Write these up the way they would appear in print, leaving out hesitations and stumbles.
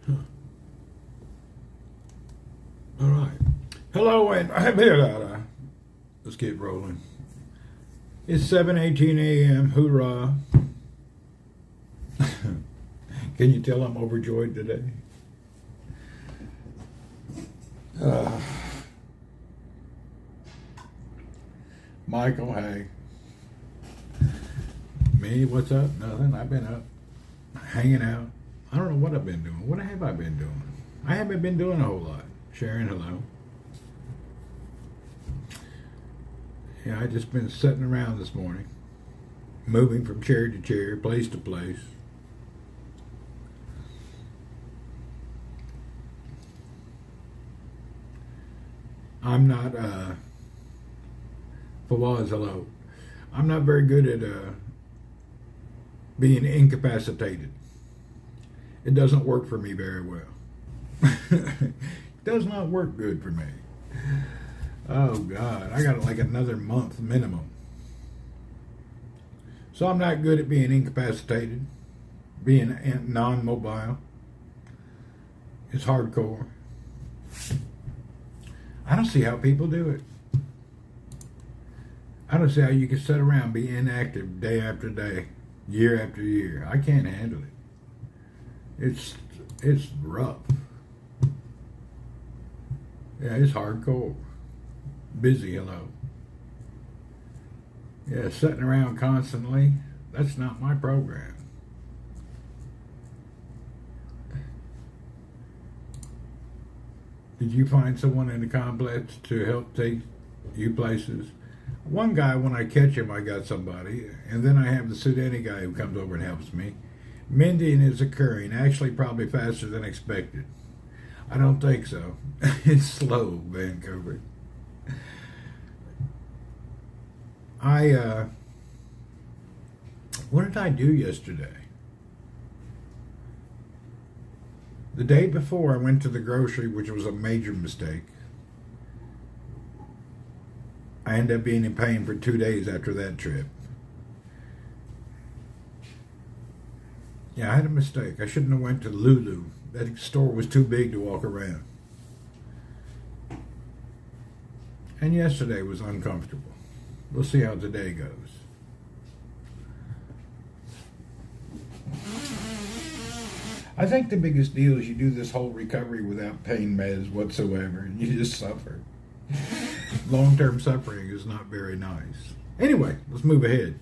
All right. Hello, and let's get rolling. It's 7:18 a.m. Hoorah! Can you tell I'm overjoyed today? Michael, hey. Me, what's up? Nothing. I've been up, hanging out. I don't know what I've been doing. What have I been doing? I haven't been doing a whole lot. Sharon, hello. Yeah, I just been sitting around this morning, moving from chair to chair, place to place. I'm not, Fawaz, hello. I'm not very good at being incapacitated. It doesn't work for me very well. It does not work good for me. Oh God, I got like another month minimum. So I'm not good at being incapacitated, being non-mobile. It's hardcore. I don't see how people do it. I don't see how you can sit around, be inactive day after day, year after year. I can't handle it. It's rough. Yeah, it's hardcore. Busy, hello. Yeah, sitting around constantly, that's not my program. Did you find someone in the complex to help take you places? One guy, when I catch him, I got somebody, and then I have the Sudani guy who comes over and helps me. Mending is occurring, actually probably faster than expected. I don't think so. It's slow, Vancouver. What did I do yesterday? The day before, I went to the grocery, which was a major mistake. I ended up being in pain for 2 days after that trip. Yeah, I had a mistake. I shouldn't have went to Lulu. That store was too big to walk around. And yesterday was uncomfortable. We'll see how today goes. I think the biggest deal is you do this whole recovery without pain meds whatsoever, and you just suffer. Long-term suffering is not very nice. Anyway, let's move ahead.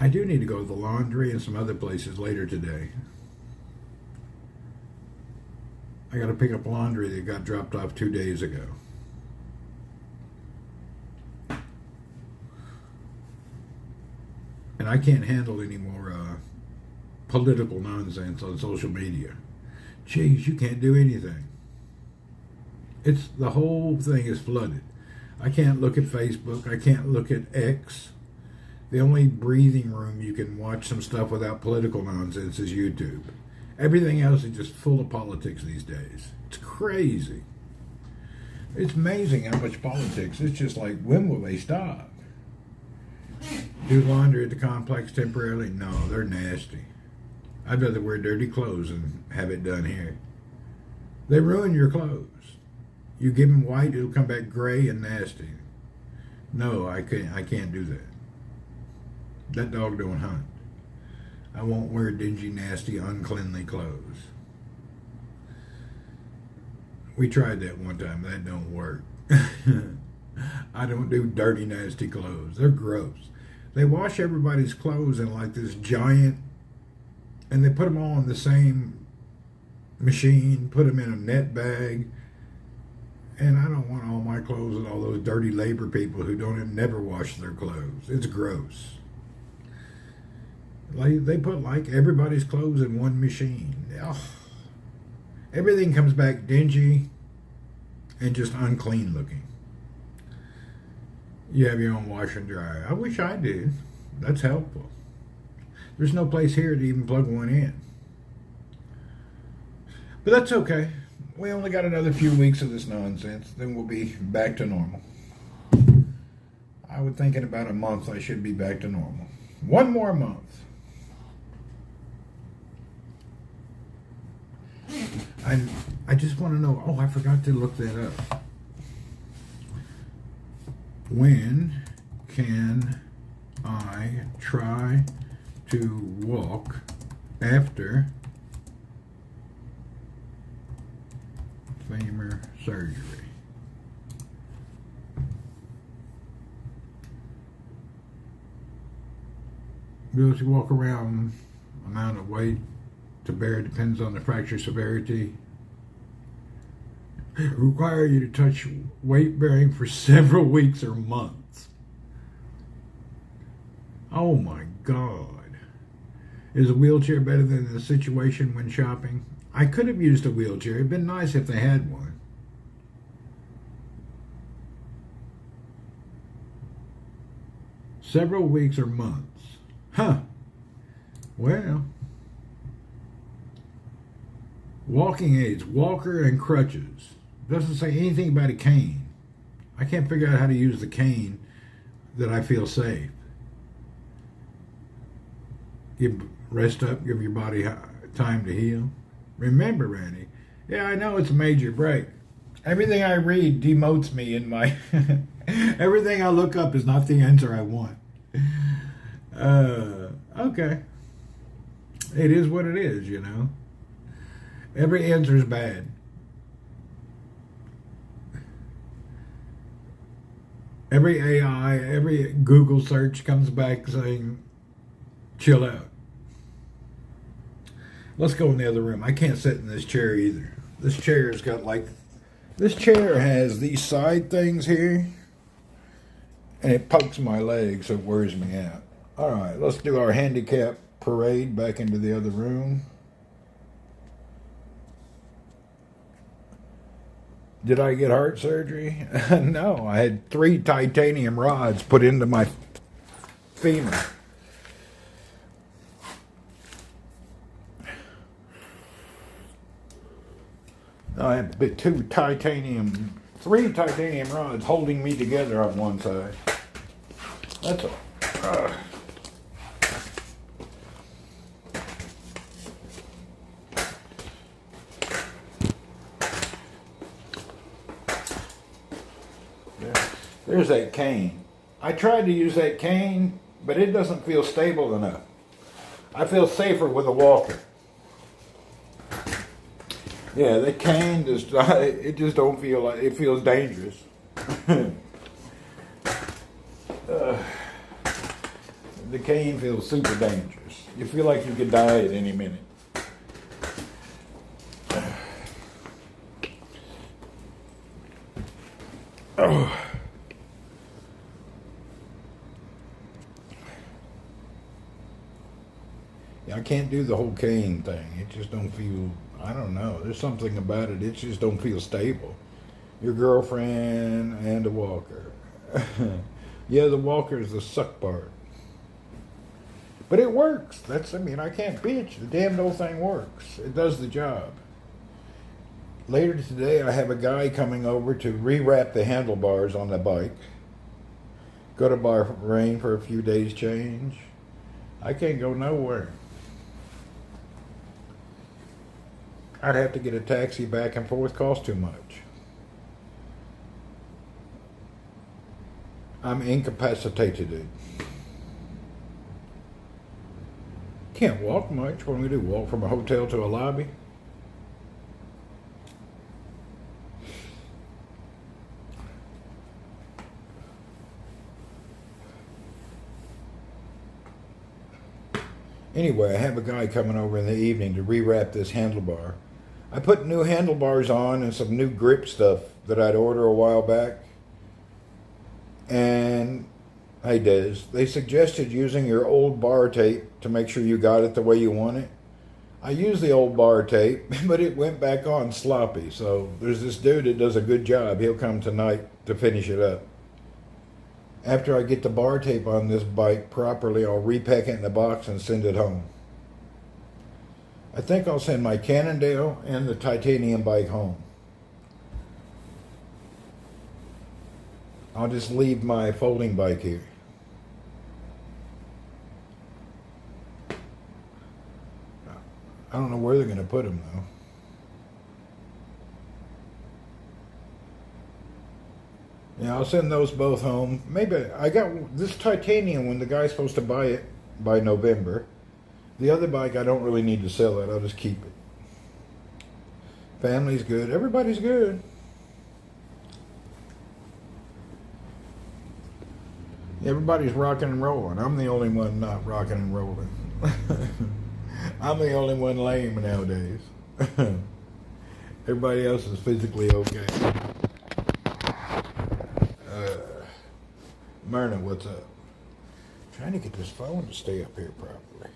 I do need to go to the laundry and some other places later today. I got to pick up laundry that got dropped off 2 days ago. And I can't handle any more political nonsense on social media. Jeez, you can't do anything. The whole thing is flooded. I can't look at Facebook. I can't look at X. The only breathing room you can watch some stuff without political nonsense is YouTube. Everything else is just full of politics these days. It's crazy. It's amazing how much politics. It's just like, when will they stop? Do laundry at the complex temporarily? No, they're nasty. I'd rather wear dirty clothes than have it done here. They ruin your clothes. You give them white, it'll come back gray and nasty. No, I can't do that. That dog don't hunt. I won't wear dingy, nasty, uncleanly clothes. We tried that one time. That don't work. I don't do dirty, nasty clothes. They're gross. They wash everybody's clothes in like this giant, and they put them all in the same machine, put them in a net bag. And I don't want all my clothes and all those dirty labor people who never wash their clothes. It's gross. Like, they put like everybody's clothes in one machine. Ugh. Everything comes back dingy and just unclean looking. You have your own washer and dryer. I wish I did. That's helpful. There's no place here to even plug one in. But that's okay. We only got another few weeks of this nonsense, then we'll be back to normal. I would think in about a month I should be back to normal. One more month. I just want to know. Oh, I forgot to look that up. When can I try to walk after femur surgery? Ability to walk around, amount of weight to bear depends on the fracture severity. Require you to touch weight bearing for several weeks or months. Oh my God. Is a wheelchair better than the situation when shopping? I could have used a wheelchair. It'd been nice if they had one. Several weeks or months. Huh. Well. Walking aids, walker and crutches. Doesn't say anything about a cane. I can't figure out how to use the cane that I feel safe. Rest up, give your body time to heal. Remember, Randy. Yeah, I know it's a major break. Everything I read demotes me in my... Everything I look up is not the answer I want. Okay. It is what it is, you know. Every answer is bad. Every AI, every Google search comes back saying, chill out. Let's go in the other room. I can't sit in this chair either. This chair's got this chair has these side things here, and it pokes my legs, so it wears me out. All right, let's do our handicap parade back into the other room. Did I get heart surgery? No, I had 3 titanium rods put into my femur. I had 3 titanium rods holding me together on one side. That's all. There's that cane. I tried to use that cane, but it doesn't feel stable enough. I feel safer with a walker. Yeah, the cane just, it just don't feel like, it feels dangerous. The cane feels super dangerous. You feel like you could die at any minute. Oh. I can't do the whole cane thing. It just don't feel, I don't know. There's something about it. It just don't feel stable. Your girlfriend and a walker. Yeah, the walker is the suck part. But it works. I can't bitch. The damn old thing works. It does the job. Later today, I have a guy coming over to rewrap the handlebars on the bike. Go to Bahrain for a few days change. I can't go nowhere. I'd have to get a taxi back and forth, cost too much. I'm incapacitated. Can't walk much. What do we do? Walk from a hotel to a lobby? Anyway, I have a guy coming over in the evening to rewrap this handlebar. I put new handlebars on and some new grip stuff that I'd ordered a while back. And, hey Des, they suggested using your old bar tape to make sure you got it the way you want it. I used the old bar tape, but it went back on sloppy. So there's this dude that does a good job. He'll come tonight to finish it up. After I get the bar tape on this bike properly, I'll repack it in a box and send it home. I think I'll send my Cannondale and the titanium bike home. I'll just leave my folding bike here. I don't know where they're going to put them though. Yeah, I'll send those both home. Maybe I got this titanium one. The guy's supposed to buy it by November. The other bike, I don't really need to sell it. I'll just keep it. Family's good. Everybody's good. Everybody's rocking and rolling. I'm the only one not rocking and rolling. I'm the only one lame nowadays. Everybody else is physically okay. Myrna, what's up? Trying to get this phone to stay up here properly.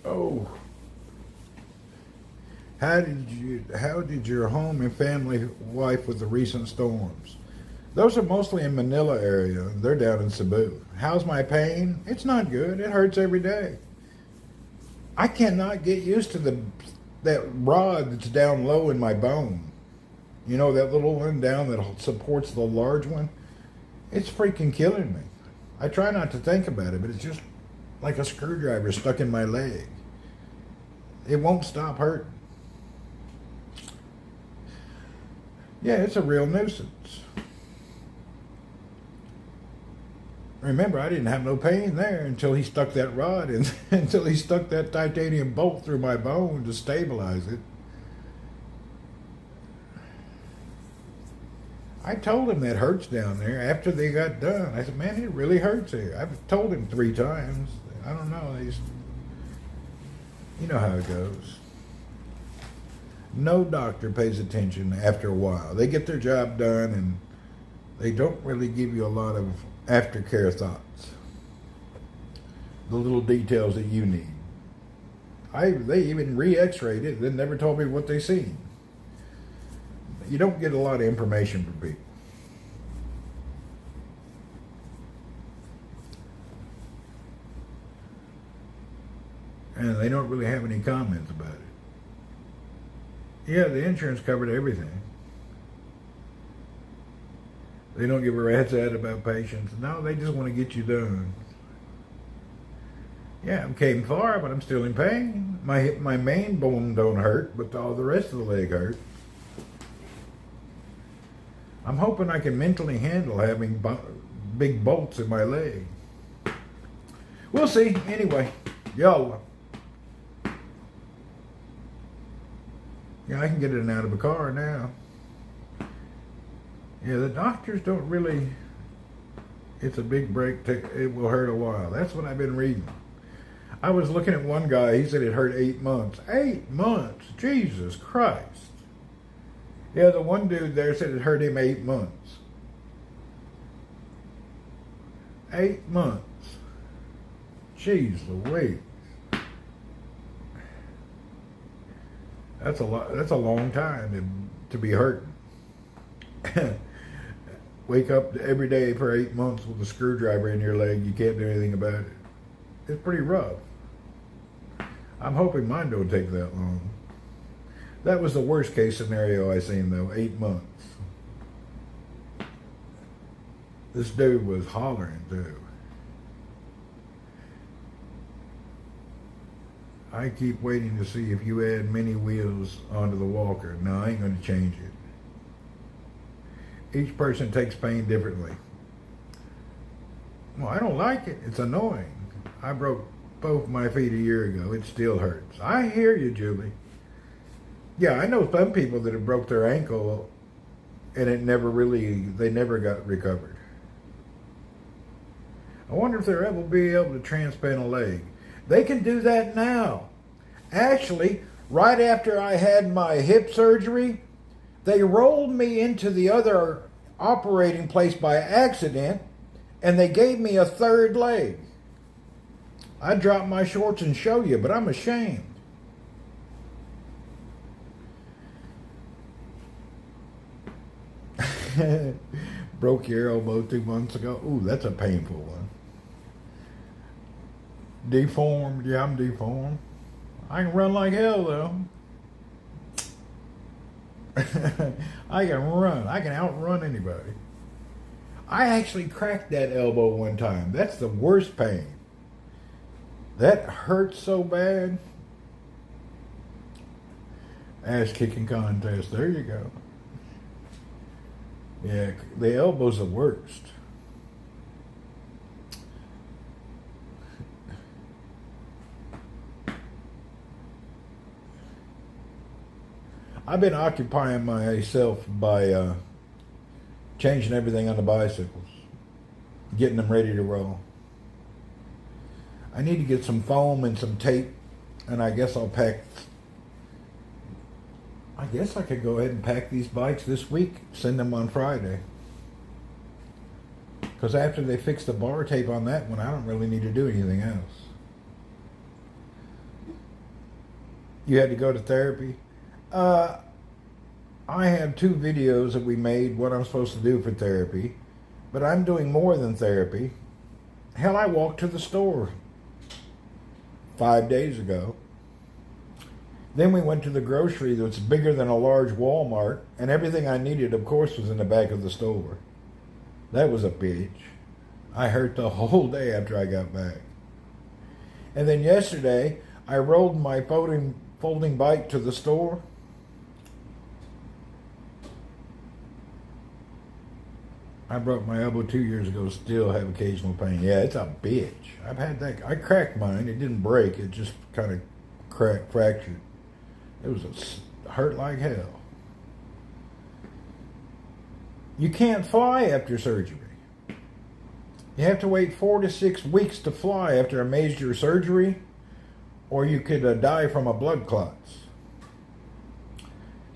Oh. How did your home and family wife with the recent storms? Those are mostly in Manila area. They're down in Cebu. How's my pain? It's not good. It hurts every day. I cannot get used to that rod that's down low in my bone. You know, that little one down that supports the large one? It's freaking killing me. I try not to think about it, but it's just like a screwdriver stuck in my leg. It won't stop hurting. Yeah, it's a real nuisance. Remember, I didn't have no pain there until he stuck that rod in, until he stuck that titanium bolt through my bone to stabilize it. I told him that hurts down there after they got done. I said, man, it really hurts here. I've told him 3 times. I don't know. You know how it goes. No doctor pays attention after a while. They get their job done and they don't really give you a lot of aftercare thoughts. The little details that you need. They even re-x-rayed it, then never told me what they seen. You don't get a lot of information from people. And they don't really have any comments about it. Yeah, the insurance covered everything. They don't give a rat's ass about patients. No, they just want to get you done. Yeah, I came far, but I'm still in pain. My main bone don't hurt, but all the rest of the leg hurt. I'm hoping I can mentally handle having big bolts in my leg. We'll see. Anyway, y'all. Yeah, I can get in and out of a car now. Yeah, the doctors don't really. It's a big break. It will hurt a while. That's what I've been reading. I was looking at one guy. He said it hurt 8 months. 8 months? Jesus Christ. Yeah, the one dude there said it hurt him 8 months. 8 months. Jeez Louise. That's a lot. That's a long time to be hurting. Wake up every day for 8 months with a screwdriver in your leg. You can't do anything about it. It's pretty rough. I'm hoping mine don't take that long. That was the worst case scenario I seen though. 8 months. This dude was hollering too. I keep waiting to see if you add mini wheels onto the walker. No, I ain't going to change it. Each person takes pain differently. Well, I don't like it. It's annoying. I broke both my feet a year ago. It still hurts. I hear you, Julie. Yeah, I know some people that have broke their ankle and they never got recovered. I wonder if they'll ever be able to transplant a leg. They can do that now. Actually, right after I had my hip surgery, they rolled me into the other operating place by accident, and they gave me a third leg. I'd drop my shorts and show you, but I'm ashamed. Broke your elbow 2 months ago. Ooh, that's a painful one. Deformed? Yeah, I'm deformed. I can run like hell, though. I can run. I can outrun anybody. I actually cracked that elbow one time. That's the worst pain. That hurts so bad. Ass kicking contest. There you go. Yeah, the elbow's the worst. I've been occupying myself by changing everything on the bicycles, getting them ready to roll. I need to get some foam and some tape, and I guess I'll pack. I guess I could go ahead and pack these bikes this week, send them on Friday. Because after they fix the bar tape on that one, I don't really need to do anything else. You had to go to therapy? I have 2 videos that we made, what I'm supposed to do for therapy. But I'm doing more than therapy. Hell, I walked to the store 5 days ago. Then we went to the grocery that's bigger than a large Walmart, and everything I needed, of course, was in the back of the store. That was a bitch. I hurt the whole day after I got back. And then yesterday, I rolled my folding bike to the store. I broke my elbow 2 years ago, still have occasional pain. Yeah, it's a bitch. I've had that. I cracked mine. It didn't break. It just kind of fractured. It was hurt like hell. You can't fly after surgery. You have to wait 4 to 6 weeks to fly after a major surgery, or you could die from a blood clots.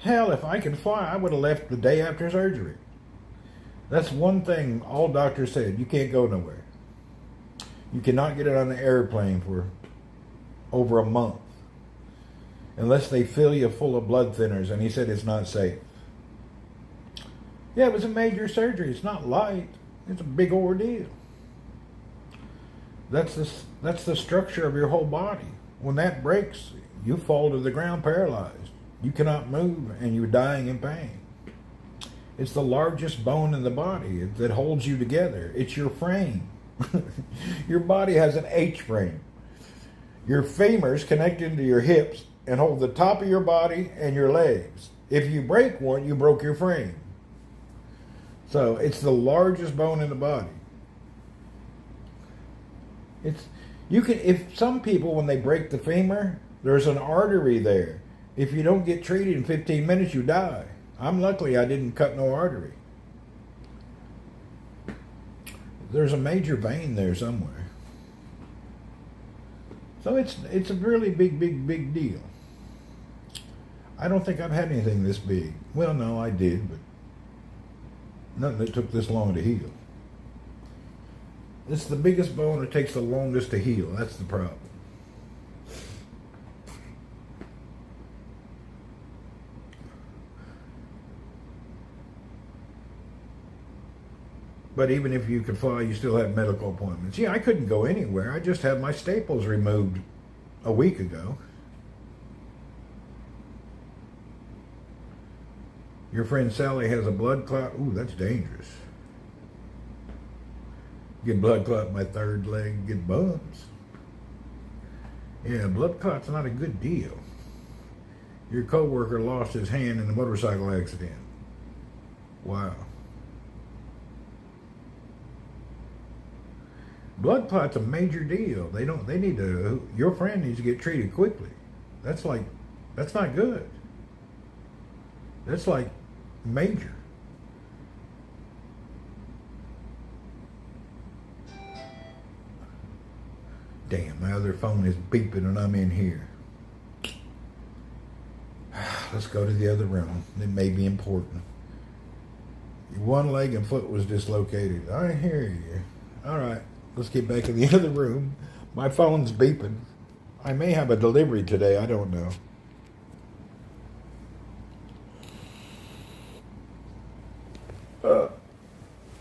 Hell, if I could fly, I would have left the day after surgery. That's one thing all doctors said. You can't go nowhere. You cannot get it on an airplane for over a month unless they fill you full of blood thinners, and he said it's not safe. Yeah, it was a major surgery. It's not light. It's a big ordeal. That's the structure of your whole body. When that breaks, you fall to the ground paralyzed. You cannot move, and you're dying in pain. It's the largest bone in the body that holds you together. It's your frame. Your body has an H-frame. Your femurs connect into your hips and hold the top of your body and your legs. If you break one, you broke your frame. So it's the largest bone in the body. If some people, when they break the femur, there's an artery there. If you don't get treated in 15 minutes, you die. I'm lucky I didn't cut no artery. There's a major vein there somewhere. So it's a really big deal. I don't think I've had anything this big. Well, no, I did, but nothing that took this long to heal. It's the biggest bone that takes the longest to heal. That's the problem. But even if you could fly, you still have medical appointments. Yeah, I couldn't go anywhere. I just had my staples removed a week ago. Your friend Sally has a blood clot. Ooh, that's dangerous. Get blood clot in my third leg, get bumps. Yeah, blood clot's not a good deal. Your coworker lost his hand in a motorcycle accident. Wow. Blood clot's a major deal. Your friend needs to get treated quickly. That's not good. That's like major. Damn, my other phone is beeping and I'm in here. Let's go to the other room. It may be important. Your one leg and foot was dislocated. I hear you. All right, let's get back in the other room. My phone's beeping. I may have a delivery today. I don't know.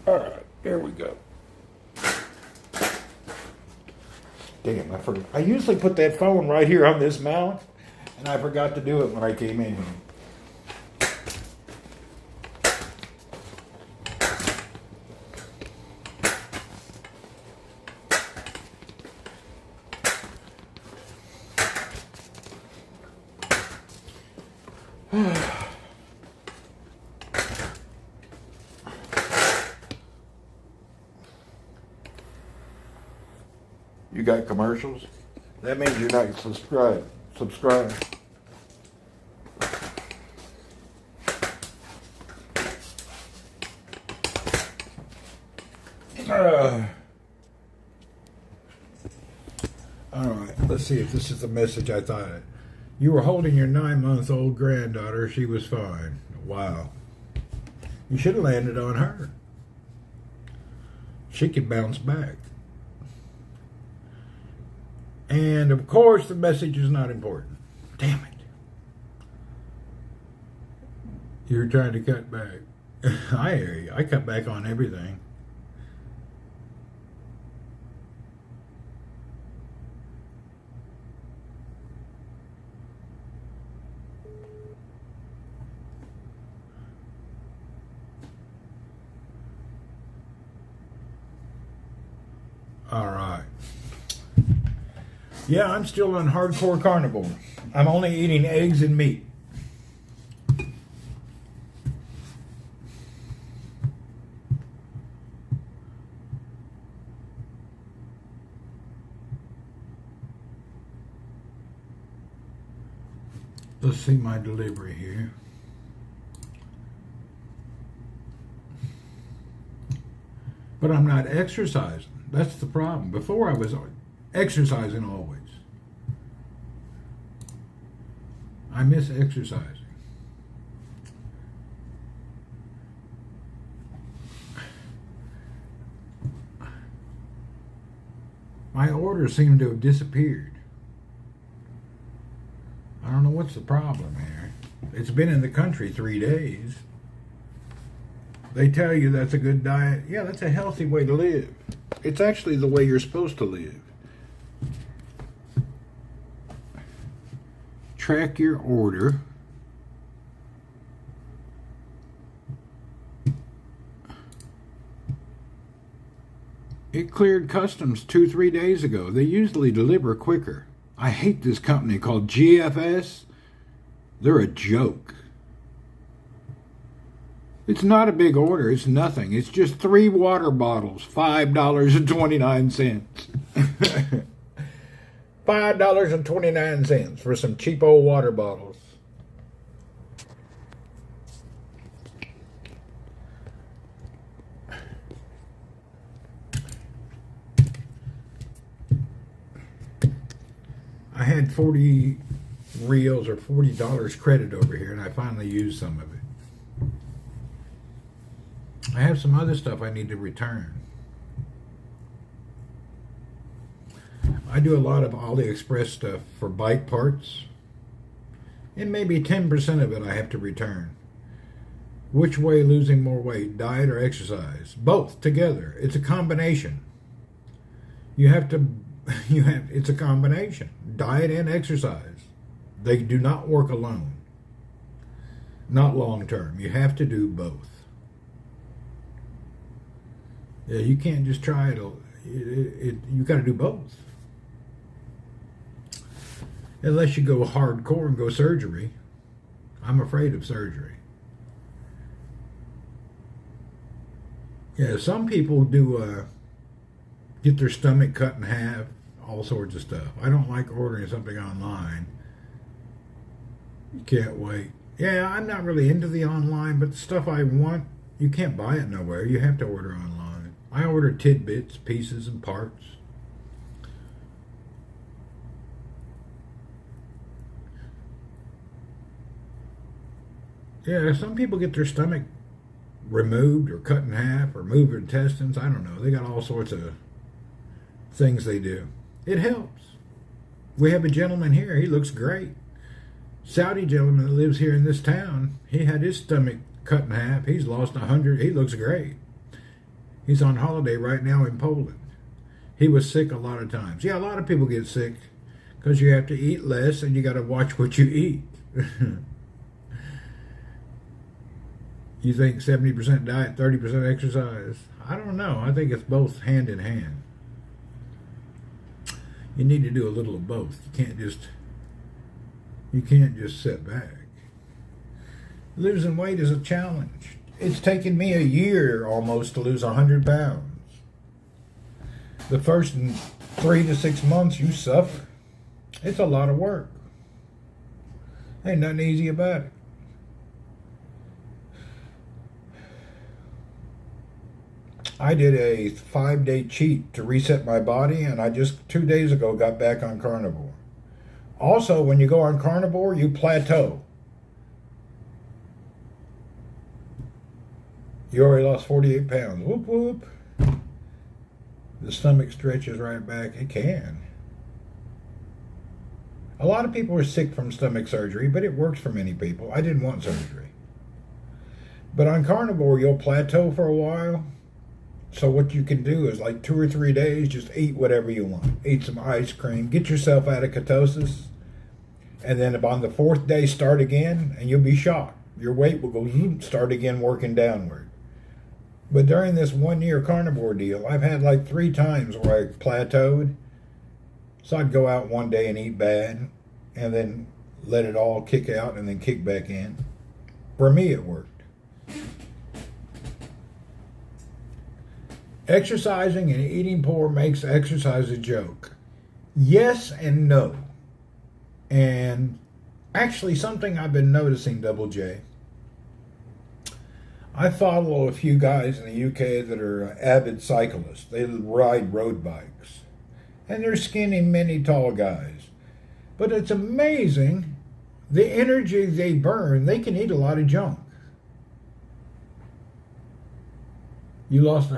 All right, there we go. Damn, I forgot. I usually put that phone right here on this mount, and I forgot to do it when I came in here. You got commercials? That means you're not subscribed. Subscribe. All right, let's see if this is the message I thought. You were holding your 9-month-old granddaughter. She was fine. Wow. You should have landed on her. She could bounce back. And, of course, the message is not important. Damn it. You're trying to cut back. I hear you. I cut back on everything. All right. Yeah, I'm still on hardcore carnivore. I'm only eating eggs and meat. Let's see my delivery here. But I'm not exercising. That's the problem. Before I was exercising always. I miss exercising. My orders seem to have disappeared. I don't know what's the problem here. It's been in the country 3 days. They tell you that's a good diet. Yeah, that's a healthy way to live. It's actually the way you're supposed to live. Track your order. It cleared customs 2-3 days ago. They usually deliver quicker. I hate this company called GFS. They're a joke. It's not a big order. It's nothing. It's just 3 water bottles, $5.29. $5.29 for some cheap old water bottles. I had 40 reals or $40 credit over here, and I finally used some of it. I have some other stuff I need to return. I do a lot of AliExpress stuff for bike parts, and maybe 10% of it I have to return. Which way losing more weight, diet or exercise? Both together. It's a combination. It's a combination. Diet and exercise. They do not work alone. Not long term. You have to do both. Yeah, you can't just try it. You got to do both. Unless you go hardcore and go surgery. I'm afraid of surgery. Yeah, some people do get their stomach cut in half, all sorts of stuff. I don't like ordering something online. You can't wait. Yeah, I'm not really into the online, but the stuff I want, you can't buy it nowhere. You have to order online. I order tidbits, pieces, and parts. Yeah, some people get their stomach removed or cut in half or move their intestines. I don't know. They got all sorts of things they do. It helps. We have a gentleman here. He looks great. Saudi gentleman that lives here in this town. He had his stomach cut in half. He's lost 100. He looks great. He's on holiday right now in Poland. He was sick a lot of times. Yeah, a lot of people get sick because you have to eat less and you got to watch what you eat. You think 70% diet, 30% exercise? I don't know. I think it's both hand in hand. You need to do a little of both. You can't just sit back. Losing weight is a challenge. It's taken me a year almost to lose 100 pounds. The first 3 to 6 months, you suffer. It's a lot of work. Ain't nothing easy about it. I did a 5-day cheat to reset my body, and I just 2 days ago got back on carnivore. Also, when you go on carnivore, you plateau. You already lost 48 pounds. Whoop, whoop. The stomach stretches right back. It can. A lot of people are sick from stomach surgery, but it works for many people. I didn't want surgery. But on carnivore, you'll plateau for a while. So what you can do is like 2 or 3 days, just eat whatever you want. Eat some ice cream. Get yourself out of ketosis. And then on the 4th day, start again, and you'll be shocked. Your weight will go zoom, start again working downward. But during this 1-year carnivore deal, I've had like 3 times where I plateaued. So I'd go out one day and eat bad, and then let it all kick out and then kick back in. For me, it worked. Exercising and eating poor makes exercise a joke. Yes and no. And actually something I've been noticing, Double J. I follow a few guys in the UK that are avid cyclists. They ride road bikes. And they're skinny, mini, tall guys. But it's amazing the energy they burn. They can eat a lot of junk. You lost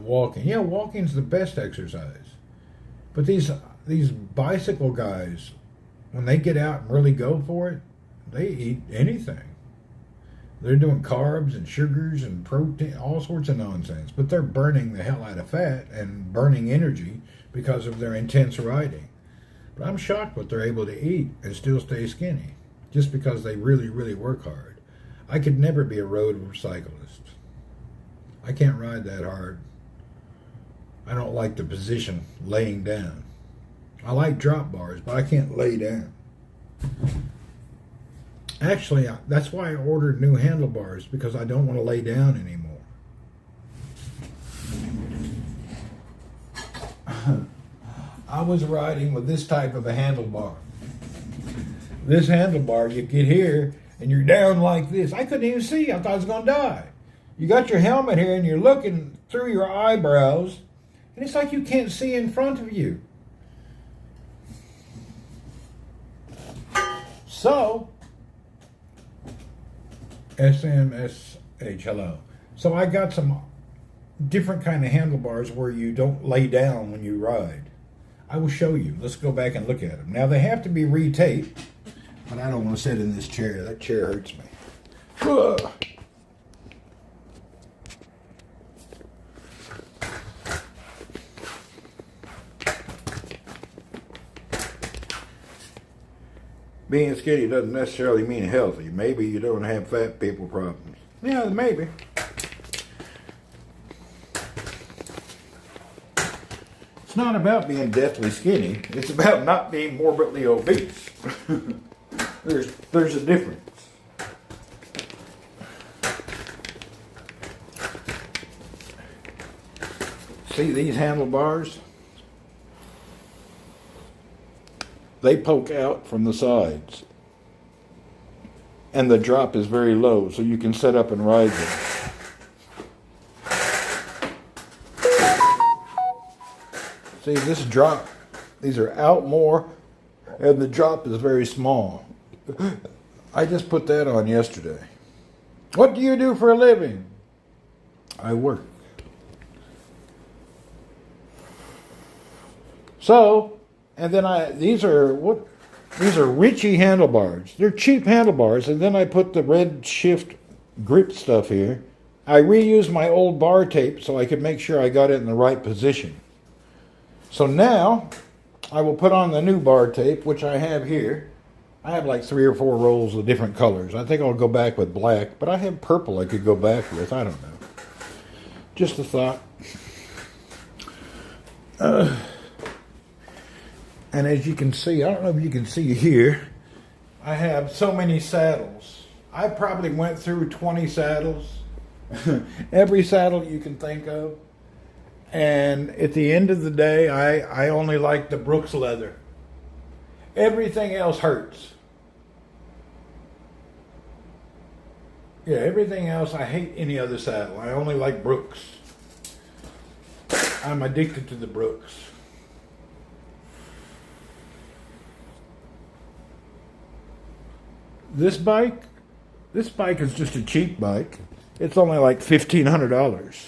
walking. Yeah, walking's the best exercise. But these bicycle guys, when they get out and really go for it, they eat anything. They're doing carbs and sugars and protein, all sorts of nonsense. But they're burning the hell out of fat and burning energy because of their intense riding. But I'm shocked what they're able to eat and still stay skinny, just because they really, really work hard. I could never be a road cyclist. I can't ride that hard. I don't like the position laying down. I like drop bars, but I can't lay down. Actually, that's why I ordered new handlebars, because I don't want to lay down anymore. I was riding with this type of a handlebar. This handlebar, you get here, and you're down like this. I couldn't even see. I thought I was going to die. You got your helmet here, and you're looking through your eyebrows, and it's like you can't see in front of you. So, SMSH, hello. So I got some different kind of handlebars where you don't lay down when you ride. I will show you. Let's go back and look at them. Now, they have to be retaped, but I don't want to sit in this chair. That chair hurts me. Ugh. Being skinny doesn't necessarily mean healthy. Maybe you don't have fat people problems. Yeah, maybe. It's not about being deathly skinny. It's about not being morbidly obese. There's a difference. See these handlebars? They poke out from the sides. And the drop is very low, so you can set up and ride them. See, this drop, these are out more, and the drop is very small. I just put that on yesterday. What do you do for a living? I work. So, and then these are Ritchie handlebars. They're cheap handlebars, and then I put the red shift grip stuff here. I reused my old bar tape so I could make sure I got it in the right position. So now, I will put on the new bar tape, which I have here. I have like 3 or 4 rolls of different colors. I think I'll go back with black, but I have purple I could go back with. I don't know. Just a thought. And as you can see, I don't know if you can see here, I have so many saddles. I probably went through 20 saddles. Every saddle you can think of. And at the end of the day, I only like the Brooks leather. Everything else hurts. Yeah, everything else, I hate any other saddle. I only like Brooks. I'm addicted to the Brooks. This bike is just a cheap bike. It's only like $1,500.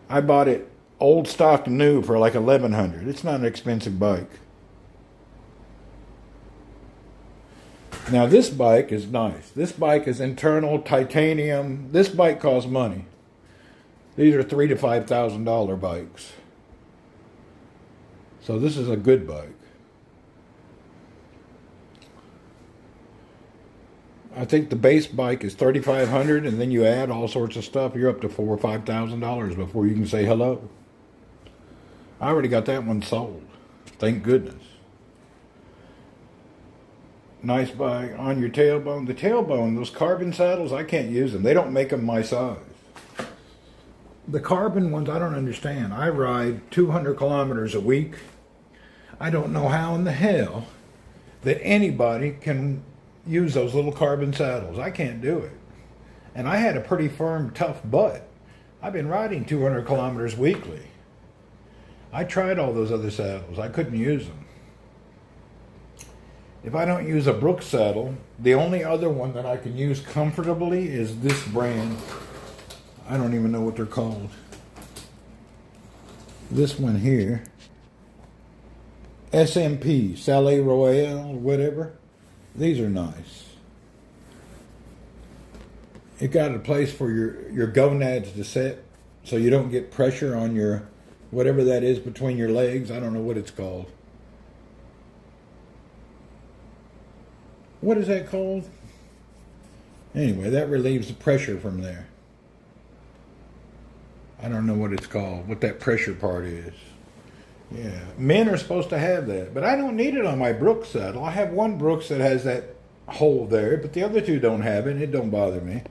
I bought it old stock new for like $1,100. It's not an expensive bike. Now this bike is nice. This bike is internal titanium. This bike costs money. These are $3,000 to $5,000 bikes. So this is a good bike. I think the base bike is $3,500, and then you add all sorts of stuff. You're up to $4,000 or $5,000 before you can say hello. I already got that one sold. Thank goodness. Nice bike on your tailbone. The tailbone, those carbon saddles, I can't use them. They don't make them my size. The carbon ones, I don't understand. I ride 200 kilometers a week. I don't know how in the hell that anybody can use those little carbon saddles. I can't do it. And I had a pretty firm, tough butt. I've been riding 200 kilometers weekly. I tried all those other saddles. I couldn't use them. If I don't use a Brooks saddle, the only other one that I can use comfortably is this brand. I don't even know what they're called. This one here. SMP, Salé Royale, whatever. These are nice. It got a place for your gonads to set so you don't get pressure on your, whatever that is between your legs. I don't know what it's called. What is that called? Anyway, that relieves the pressure from there. I don't know what it's called, what that pressure part is. Yeah, men are supposed to have that, but I don't need it on my Brooks saddle. I have one Brooks that has that hole there, but the other two don't have it, and it don't bother me.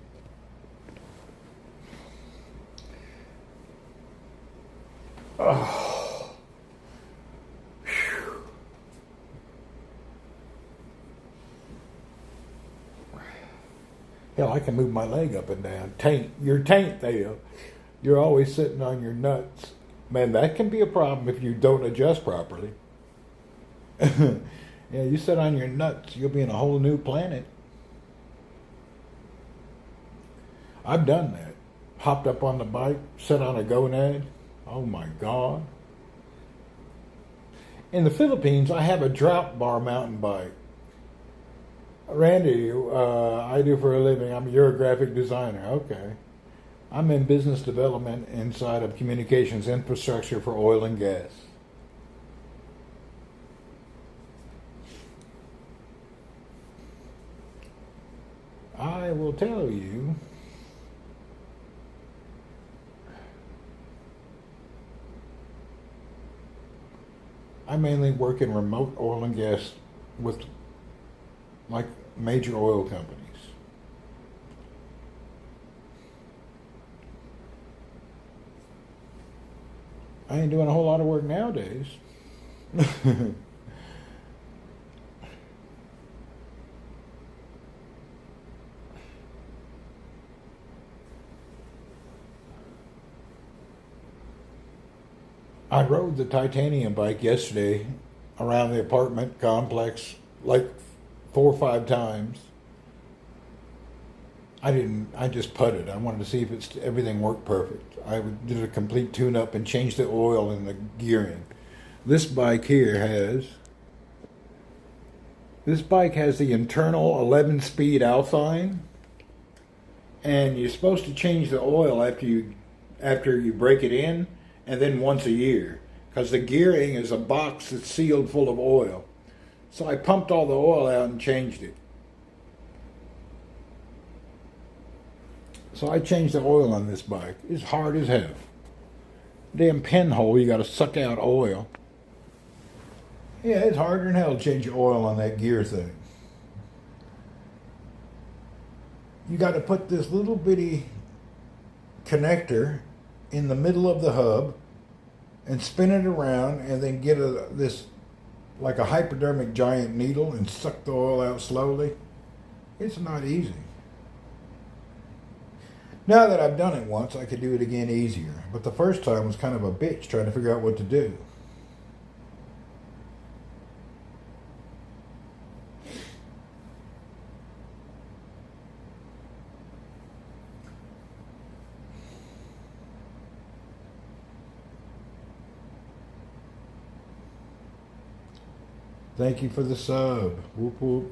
Oh. Whew. Hell, I can move my leg up and down. Your taint there. You're always sitting on your nuts. Man, that can be a problem if you don't adjust properly. Yeah, you sit on your nuts, you'll be in a whole new planet. I've done that. Hopped up on the bike, sat on a gonad. Oh my God. In the Philippines, I have a drop bar mountain bike. Randy, I do for a living. You're a graphic designer. Okay. I'm in business development inside of communications infrastructure for oil and gas. I will tell you, I mainly work in remote oil and gas with like major oil companies. I ain't doing a whole lot of work nowadays. I rode the titanium bike yesterday around the apartment complex like 4 or 5 times. I just putted. I wanted to see if everything worked perfect. I did a complete tune-up and changed the oil and the gearing. This bike has the internal 11-speed Alpine, and you're supposed to change the oil after you break it in, and then once a year, because the gearing is a box that's sealed full of oil. So I pumped all the oil out and changed it. So I changed the oil on this bike. It's hard as hell. Damn pinhole, you got to suck out oil. Yeah, it's harder than hell to change your oil on that gear thing. You got to put this little bitty connector in the middle of the hub and spin it around and then get this like a hypodermic giant needle and suck the oil out slowly. It's not easy. Now that I've done it once, I could do it again easier. But the first time was kind of a bitch trying to figure out what to do. Thank you for the sub. Whoop whoop.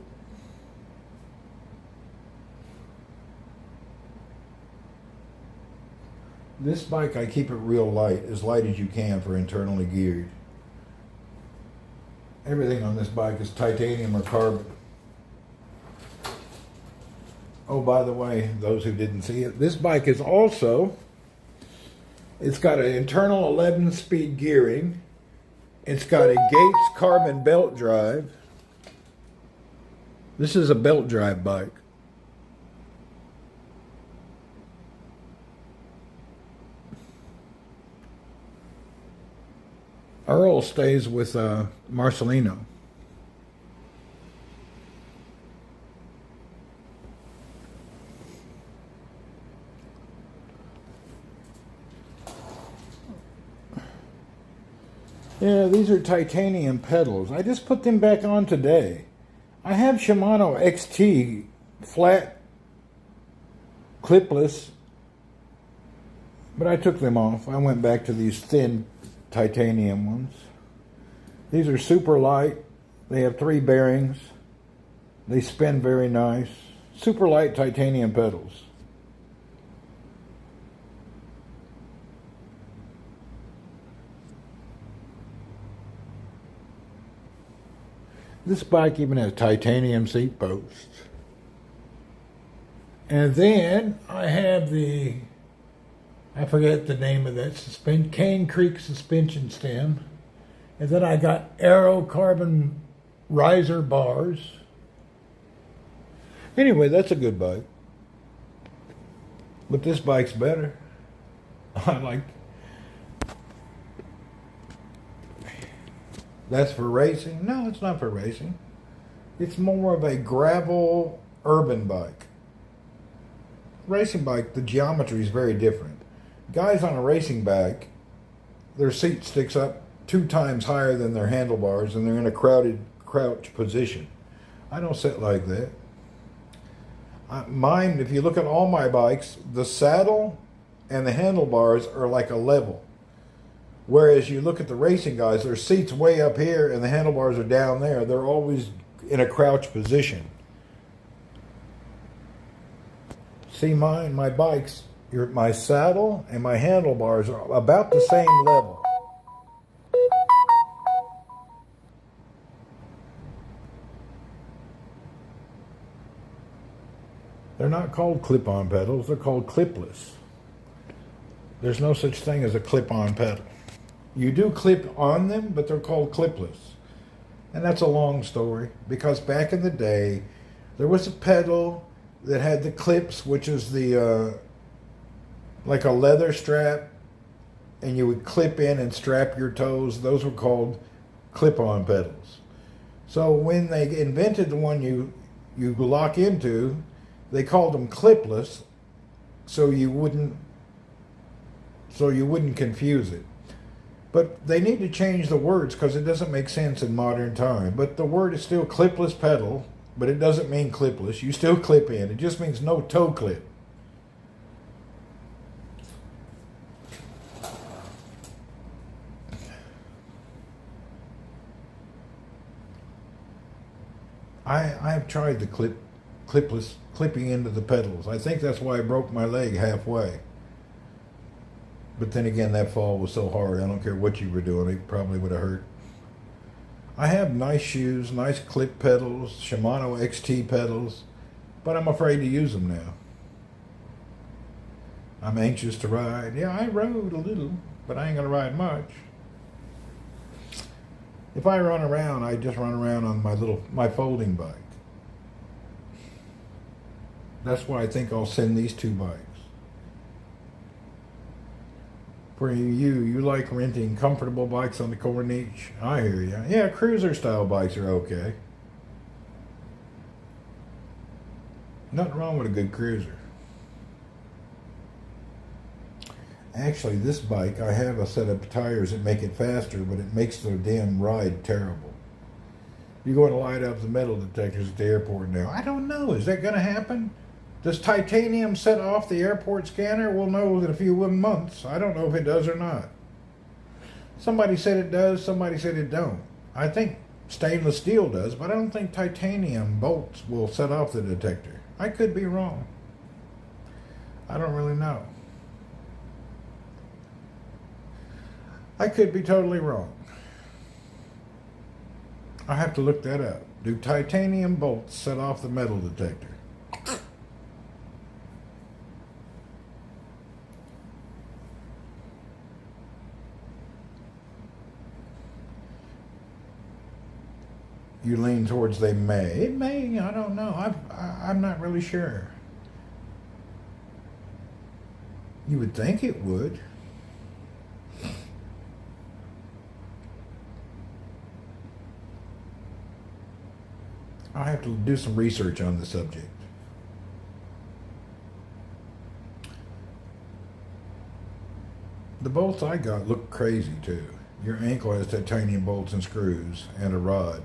This bike, I keep it real light as you can for internally geared. Everything on this bike is titanium or carbon. Oh, by the way, those who didn't see it, this bike is also, it's got an internal 11-speed gearing. It's got a Gates carbon belt drive. This is a belt drive bike. Earl stays with Marcelino. Yeah, these are titanium pedals. I just put them back on today. I have Shimano XT flat, clipless, but I took them off. I went back to these thin titanium ones. These are super light. They have 3 bearings. They spin very nice. Super light titanium pedals. This bike even has titanium seat posts. And then I have the, I forget the name of that, Cane Creek suspension stem. And then I got Aero carbon riser bars. Anyway, that's a good bike. But this bike's better. I like. That's for racing? No, it's not for racing. It's more of a gravel urban bike. Racing bike, the geometry is very different. Guys on a racing bike, their seat sticks up 2 times higher than their handlebars and they're in a crowded crouch position. I don't sit like that. Mine, if you look at all my bikes, the saddle and the handlebars are like a level. Whereas you look at the racing guys, their seat's way up here and the handlebars are down there. They're always in a crouch position. See my bikes, my saddle and my handlebars are about the same level. They're not called clip-on pedals, they're called clipless. There's no such thing as a clip-on pedal. You do clip on them, but they're called clipless. And that's a long story, because back in the day, there was a pedal that had the clips, which is the, like a leather strap, and you would clip in and strap your toes. Those were called clip-on pedals. So when they invented the one you lock into, they called them clipless, so you wouldn't confuse it. But they need to change the words because it doesn't make sense in modern time. But the word is still clipless pedal, but it doesn't mean clipless. You still clip in. It just means no toe clip. I've tried the clipping into the pedals. I think that's why I broke my leg halfway. But then again, that fall was so hard, I don't care what you were doing, it probably would have hurt. I have nice shoes, nice clip pedals, Shimano XT pedals, but I'm afraid to use them now. I'm anxious to ride. Yeah, I rode a little, but I ain't going to ride much. If I run around, I just run around on my folding bike. That's why I think I'll send these 2 bikes. You like renting comfortable bikes on the Corniche? I hear you. Yeah, cruiser style bikes are okay. Nothing wrong with a good cruiser. Actually, this bike, I have a set of tires that make it faster, but it makes the damn ride terrible. You're going to light up the metal detectors at the airport now. I don't know. Is that going to happen? Does titanium set off the airport scanner? We'll know in a few months. I don't know if it does or not. Somebody said it does. Somebody said it don't. I think stainless steel does, but I don't think titanium bolts will set off the detector. I could be wrong. I don't really know. I could be totally wrong. I have to look that up. Do titanium bolts set off the metal detector? You lean towards they may. It may, I don't know. I'm not really sure. You would think it would. I have to do some research on the subject. The bolts I got look crazy too. Your ankle has titanium bolts and screws and a rod.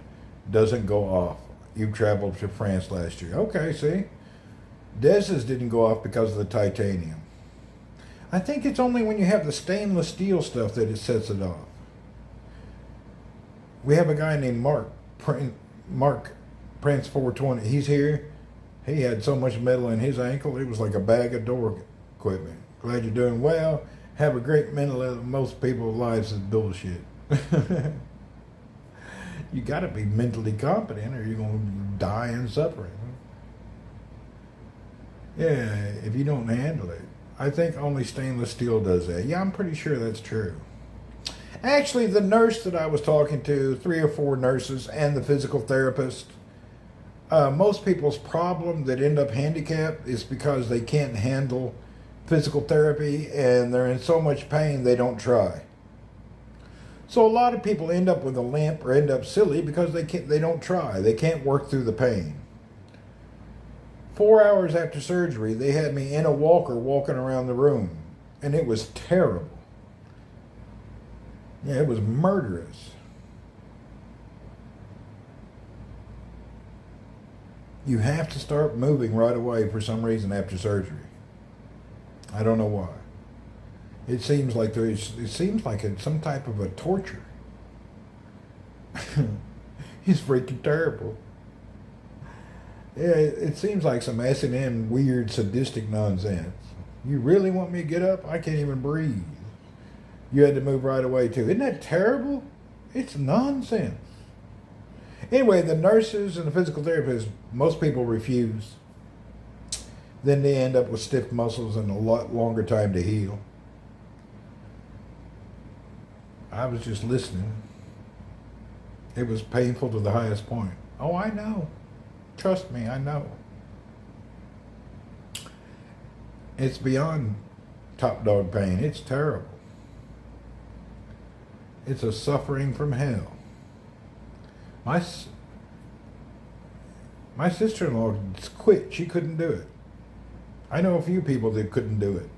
Doesn't go off. You traveled to France last year. Okay, see? Dez's didn't go off because of the titanium. I think it's only when you have the stainless steel stuff that it sets it off. We have a guy named Mark Prince 420. He's here. He had so much metal in his ankle, it was like a bag of door equipment. Glad you're doing well. Have a great mental health. Most people's lives is bullshit. You got to be mentally competent or you're going to die in suffering. Yeah, if you don't handle it. I think only stainless steel does that. Yeah, I'm pretty sure that's true. Actually, the nurse that I was talking to, 3 or 4 nurses, and the physical therapist, most people's problem that end up handicapped is because they can't handle physical therapy and they're in so much pain they don't try. So a lot of people end up with a limp or end up silly because they don't try. They can't work through the pain. 4 hours after surgery, they had me in a walker walking around the room, and it was terrible. Yeah, it was murderous. You have to start moving right away for some reason after surgery. I don't know why. It seems like it's some type of a torture. It's freaking terrible. Yeah, it seems like some S&M weird sadistic nonsense. You really want me to get up? I can't even breathe. You had to move right away too. Isn't that terrible? It's nonsense. Anyway, the nurses and the physical therapists, most people refuse. Then they end up with stiff muscles and a lot longer time to heal. I was just listening. It was painful to the highest point. Oh, I know. Trust me, I know. It's beyond top dog pain. It's terrible. It's a suffering from hell. My sister-in-law quit. She couldn't do it. I know a few people that couldn't do it.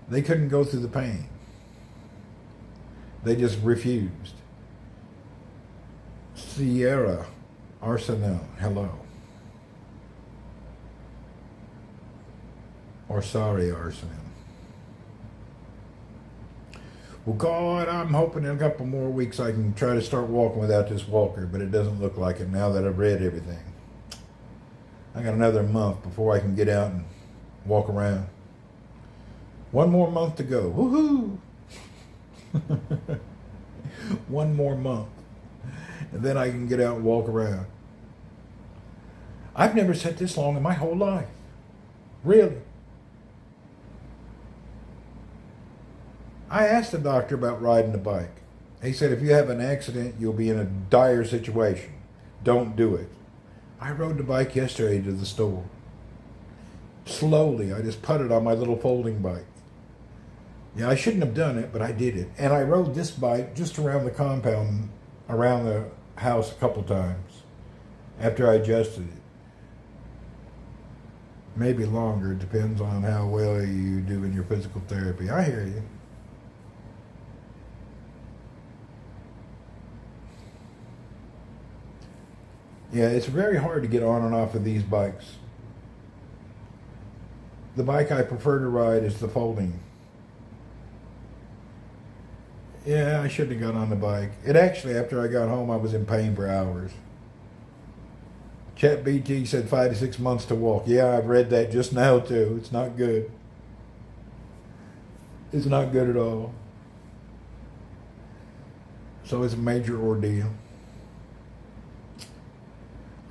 They couldn't go through the pain. They just refused. Sierra Arsenal, hello. Or sorry, Arsenal. Well, God, I'm hoping in a couple more weeks I can try to start walking without this walker, but it doesn't look like it now that I've read everything. I got another month before I can get out and walk around. 1 more month to go. Woohoo! 1 more month. And then I can get out and walk around. I've never sat this long in my whole life. Really. I asked the doctor about riding a bike. He said, if you have an accident, you'll be in a dire situation. Don't do it. I rode the bike yesterday to the store. Slowly, I just putted on my little folding bike. Yeah, I shouldn't have done it, but I did it. And I rode this bike just around the compound, around the house a couple times after I adjusted it. Maybe longer, depends on how well you do in your physical therapy. I hear you. Yeah, it's very hard to get on and off of these bikes. The bike I prefer to ride is the folding. Yeah, I shouldn't have got on the bike. It actually, after I got home, I was in pain for hours. Chat BT said 5 to 6 months to walk. Yeah, I've read that just now too. It's not good. It's not good at all. So it's a major ordeal.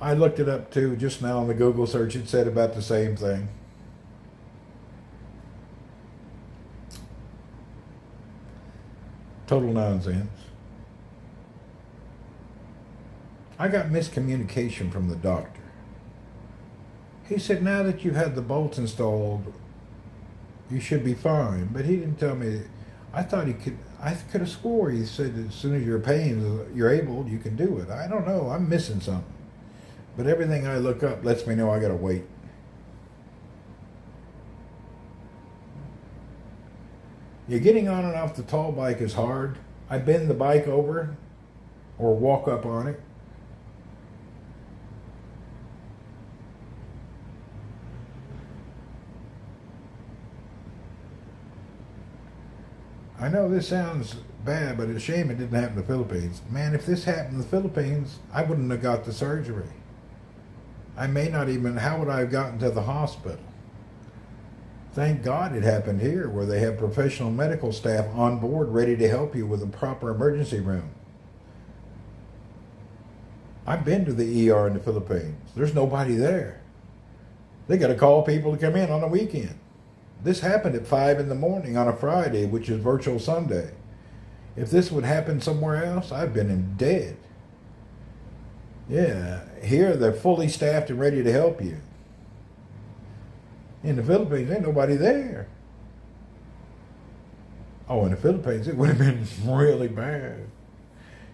I looked it up too just now on the Google search. It said about the same thing. Total nonsense. I got miscommunication from the doctor. He said, now that you've had the bolts installed, you should be fine. But he didn't tell me. I could have swore he said as soon as you're able, you can do it. I don't know. I'm missing something. But everything I look up lets me know I gotta wait. You're getting on and off the tall bike is hard. I bend the bike over or walk up on it. I know this sounds bad, but it's a shame it didn't happen in the Philippines. Man, if this happened in the Philippines, I wouldn't have got the surgery. I may not even, how would I have gotten to the hospital? Thank God it happened here, where they have professional medical staff on board ready to help you with a proper emergency room. I've been to the ER in the Philippines. There's nobody there. They got to call people to come in on a weekend. This happened at 5 in the morning on a Friday, which is virtual Sunday. If this would happen somewhere else, I've been dead. Yeah, here they're fully staffed and ready to help you. In the Philippines, ain't nobody there. Oh, in the Philippines, it would have been really bad.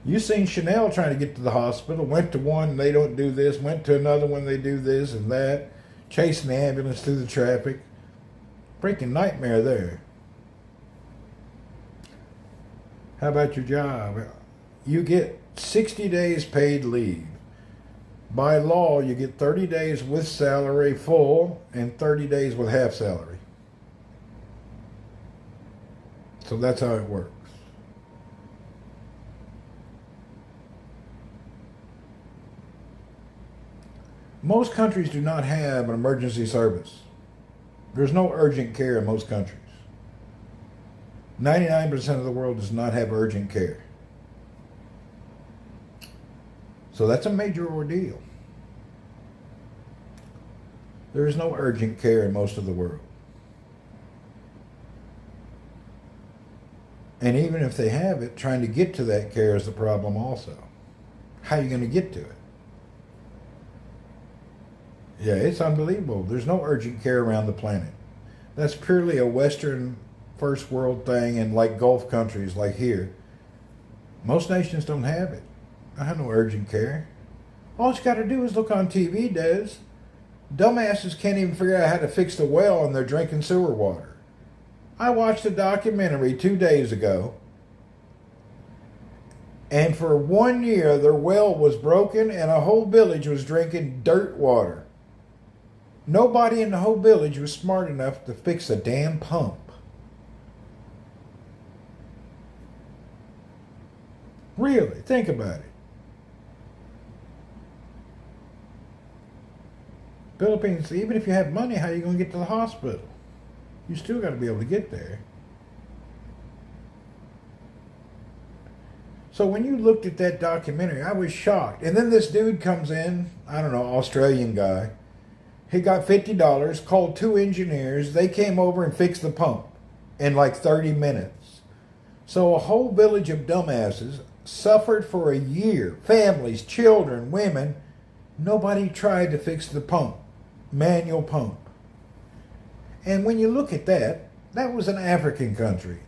You seen Chanel trying to get to the hospital, went to one, they don't do this, went to another one, they do this and that, chasing the ambulance through the traffic. Freaking nightmare there. How about your job? You get 60 days paid leave. By law, you get 30 days with salary full and 30 days with half salary. So that's how it works. Most countries do not have an emergency service. There's no urgent care in most countries. 99% of the world does not have urgent care. So that's a major ordeal. There is no urgent care in most of the world. And even if they have it, trying to get to that care is the problem also. How are you going to get to it? Yeah, it's unbelievable. There's no urgent care around the planet. That's purely a Western first world thing, and like Gulf countries like here. Most nations don't have it. I have no urgent care. All you got to do is look on TV, Des. Dumbasses can't even figure out how to fix the well and they're drinking sewer water. I watched a documentary 2 days ago, and for 1 year their well was broken and a whole village was drinking dirt water. Nobody in the whole village was smart enough to fix a damn pump. Really, think about it. Philippines, even if you have money, how are you going to get to the hospital? You still got to be able to get there. So when you looked at that documentary, I was shocked. And then this dude comes in, I don't know, Australian guy. He got $50, called 2 engineers. They came over and fixed the pump in like 30 minutes. So a whole village of dumbasses suffered for a year. Families, children, women. Nobody tried to fix the pump. Manual pump. And when you look at that, That was an African country.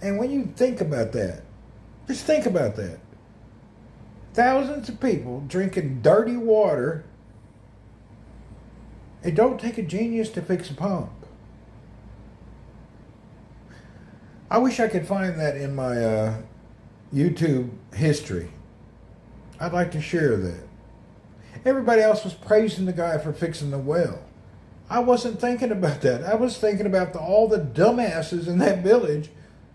And when you think about that, just think about that. Thousands of people drinking dirty water. It don't take a genius to fix a pump. I wish I could find that in my YouTube history. I'd like to share that. Everybody else was praising the guy for fixing the well. I wasn't thinking about that. I was thinking about all the dumbasses in that village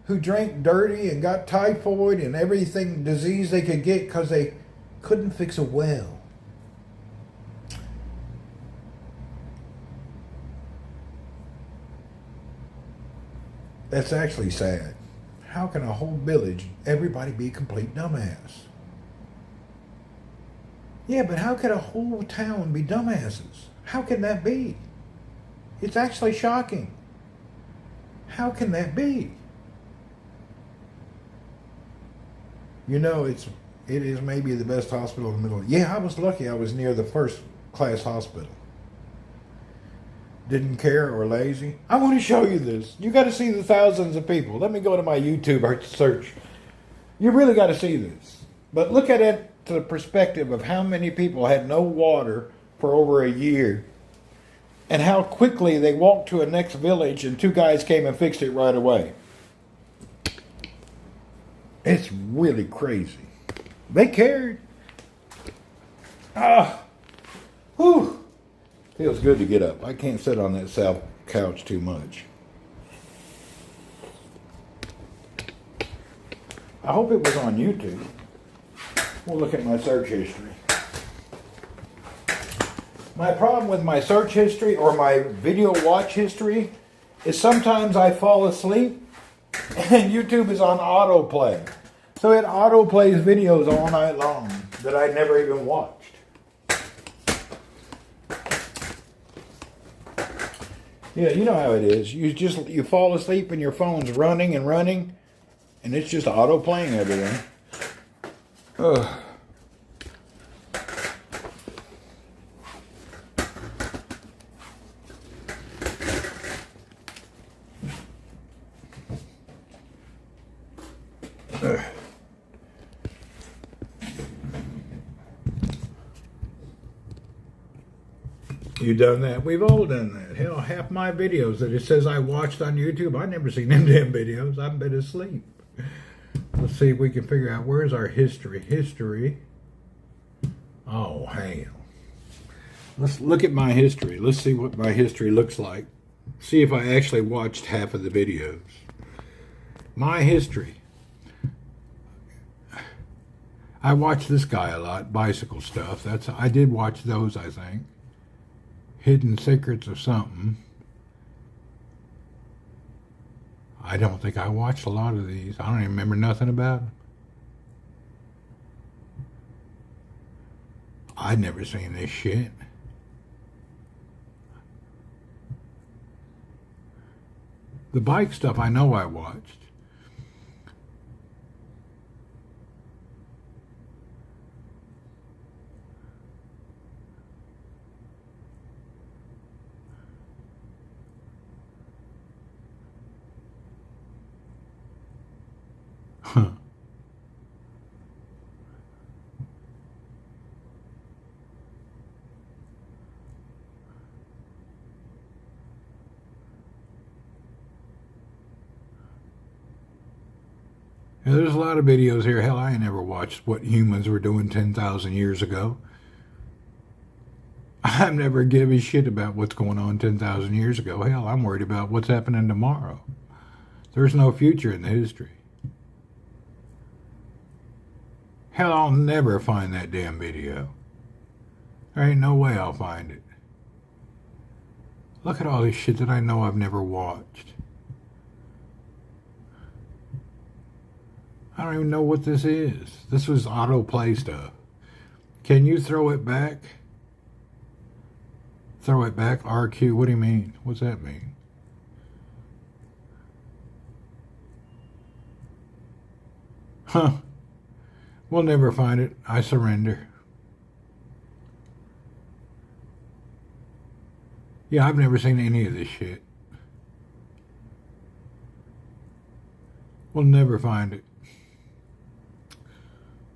who drank dirty and got typhoid and everything disease they could get because they couldn't fix a well. That's actually sad. How can a whole village, everybody be a complete dumbass? Yeah, but how could a whole town be dumbasses? How can that be? It's actually shocking. How can that be? You know, it is maybe the best hospital in the middle. Yeah, I was lucky I was near the first class hospital. Didn't care or lazy. I want to show you this. You got to see the thousands of people. Let me go to my YouTube search. You really got to see this. But look at it to the perspective of how many people had no water for over a year and how quickly they walked to a next village and two guys came and fixed it right away. It's really crazy. They cared. Whew. Feels good to get up. I can't sit on that south couch too much. I hope it was on YouTube. We'll look at my search history. My problem with my search history or my video watch history is sometimes I fall asleep and YouTube is on autoplay. So it autoplays videos all night long that I never even watched. Yeah, you know how it is. You fall asleep and your phone's running and running, and it's just auto-playing everything. Ugh. You done that? We've all done that. Hell, half my videos that it says I watched on YouTube, I never seen them damn videos. I've been asleep. Let's see if we can figure out where's our history. History. Oh, hell. Let's look at my history. Let's see what my history looks like. See if I actually watched half of the videos. My history. I watched this guy a lot, bicycle stuff. I did watch those, I think. Hidden Secrets of something. I don't think I watched a lot of these. I don't even remember nothing about them. I'd never seen this shit. The bike stuff I know I watched. Huh. Yeah, there's a lot of videos here. Hell, I ain't never watched what humans were doing 10,000 years ago. I've never given a shit about what's going on 10,000 years ago. Hell, I'm worried about what's happening tomorrow. There's no future in the history. Hell, I'll never find that damn video. There ain't no way I'll find it. Look at all this shit that I know I've never watched. I don't even know what this is. This was autoplay stuff. Can you throw it back? Throw it back? RQ, what do you mean? What's that mean? Huh. We'll never find it. I surrender. Yeah, I've never seen any of this shit. We'll never find it.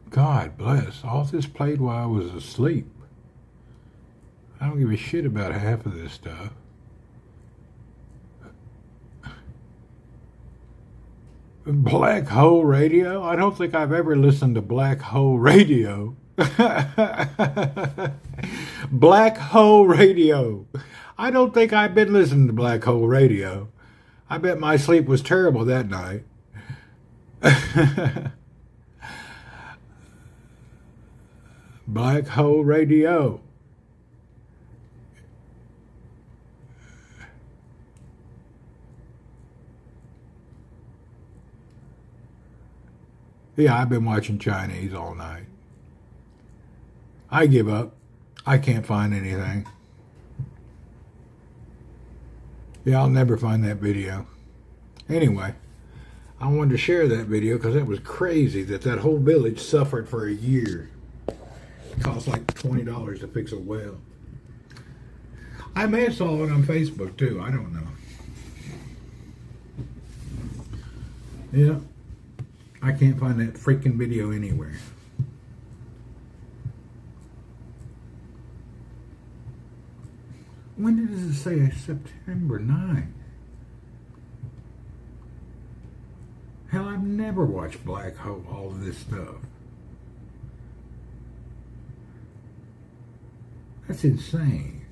God bless. All this played while I was asleep. I don't give a shit about half of this stuff. Black Hole Radio? I don't think I've ever listened to Black Hole Radio. Black Hole Radio. I don't think I've been listening to Black Hole Radio. I bet my sleep was terrible that night. Black Hole Radio. Yeah, I've been watching Chinese all night. I give up. I can't find anything. Yeah, I'll never find that video. Anyway, I wanted to share that video because that was crazy that whole village suffered for a year. It cost like $20 to fix a well. I may have saw it on Facebook too. I don't know. Yeah. I can't find that freaking video anywhere. When did it say? September 9th? Hell, I've never watched Black Hole, all of this stuff. That's insane.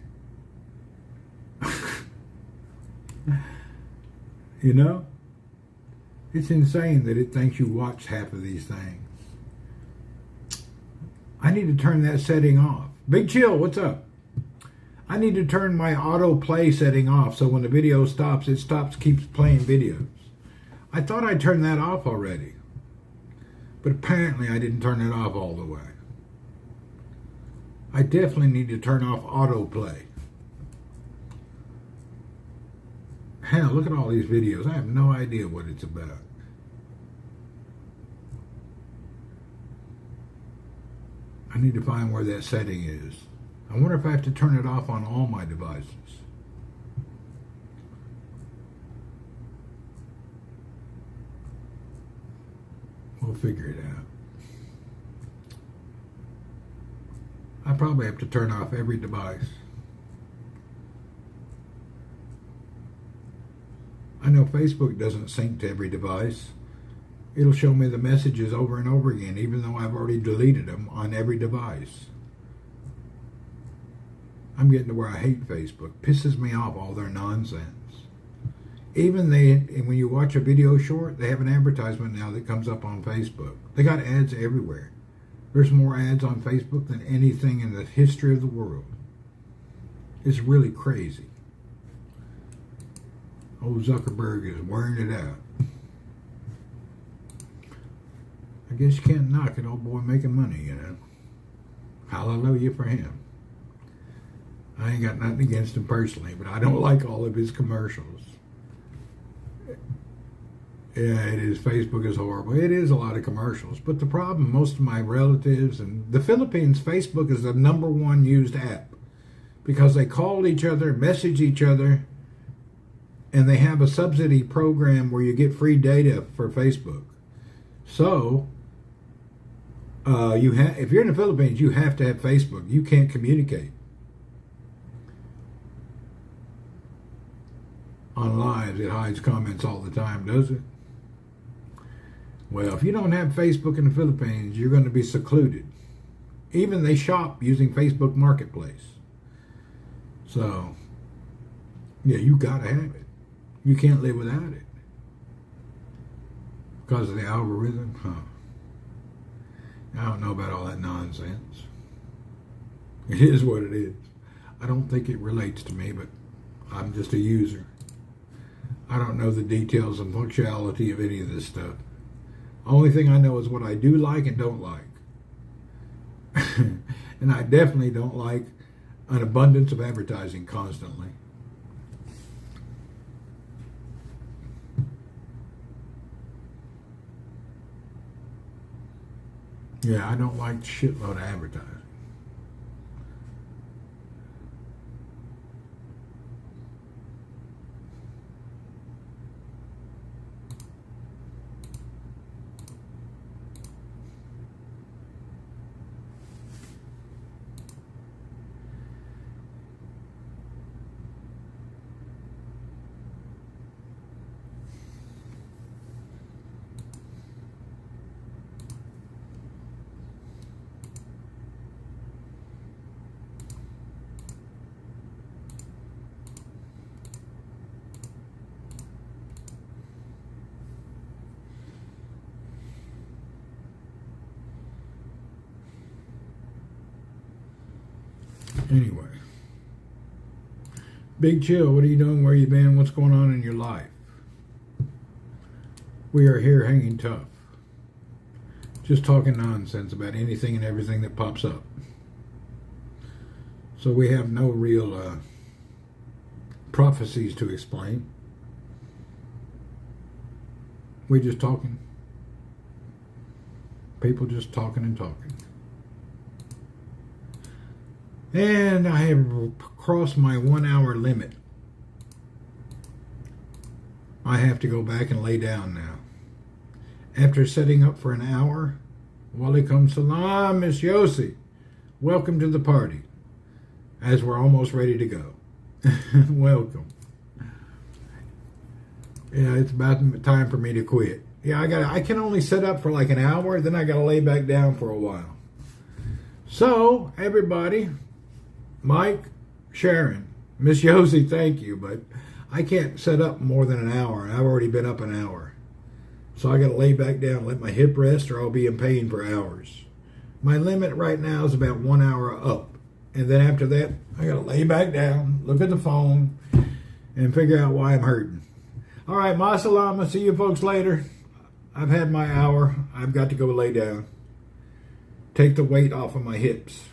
You know? It's insane that it thinks you watch half of these things. I need to turn that setting off. Big Chill, what's up? I need to turn my autoplay setting off so when the video stops, it keeps playing videos. I thought I turned that off already. But apparently I didn't turn it off all the way. I definitely need to turn off autoplay. Hell, look at all these videos. I have no idea what it's about. I need to find where that setting is. I wonder if I have to turn it off on all my devices. We'll figure it out. I probably have to turn off every device. I know Facebook doesn't sync to every device. It'll show me the messages over and over again, even though I've already deleted them on every device. I'm getting to where I hate Facebook. Pisses me off, all their nonsense. Even when you watch a video short, they have an advertisement now that comes up on Facebook. They got ads everywhere. There's more ads on Facebook than anything in the history of the world. It's really crazy. Old Zuckerberg is wearing it out. I guess you can't knock an old boy making money, you know. Hallelujah for him. I ain't got nothing against him personally, but I don't like all of his commercials. Yeah, it is. Facebook is horrible. It is a lot of commercials. But the problem, most of my relatives in the Philippines, Facebook is the #1 used app because they call each other, message each other, and they have a subsidy program where you get free data for Facebook. So, if you're in the Philippines, you have to have Facebook. You can't communicate on lives. It hides comments all the time, does it? Well, if you don't have Facebook in the Philippines, you're going to be secluded. Even they shop using Facebook Marketplace. So, yeah, you got to have it. You can't live without it. Because of the algorithm? I don't know about all that nonsense. It is what it is. I don't think it relates to me, but I'm just a user. I don't know the details and functionality of any of this stuff. Only thing I know is what I do like and don't like. And I definitely don't like an abundance of advertising constantly. Yeah, I don't like shitload of advertising. Anyway. Big Chill, what are you doing? Where you been? What's going on in your life? We are here hanging tough. Just talking nonsense about anything and everything that pops up. So we have no real prophecies to explain. We just talking. People just talking and talking. And I have crossed my 1 hour limit. I have to go back and lay down now. After setting up for an hour, Walaikum salam, Miss Yossi. Welcome to the party. As we're almost ready to go. Welcome. Yeah, it's about time for me to quit. Yeah, I can only set up for like an hour, then I gotta lay back down for a while. So, everybody, Mike, Sharon, Miss Yossi, thank you, but I can't set up more than an hour. I've already been up an hour. So I got to lay back down, let my hip rest, or I'll be in pain for hours. My limit right now is about 1 hour up. And then after that, I got to lay back down, look at the phone, and figure out why I'm hurting. All right, ma salama. See you folks later. I've had my hour. I've got to go lay down. Take the weight off of my hips.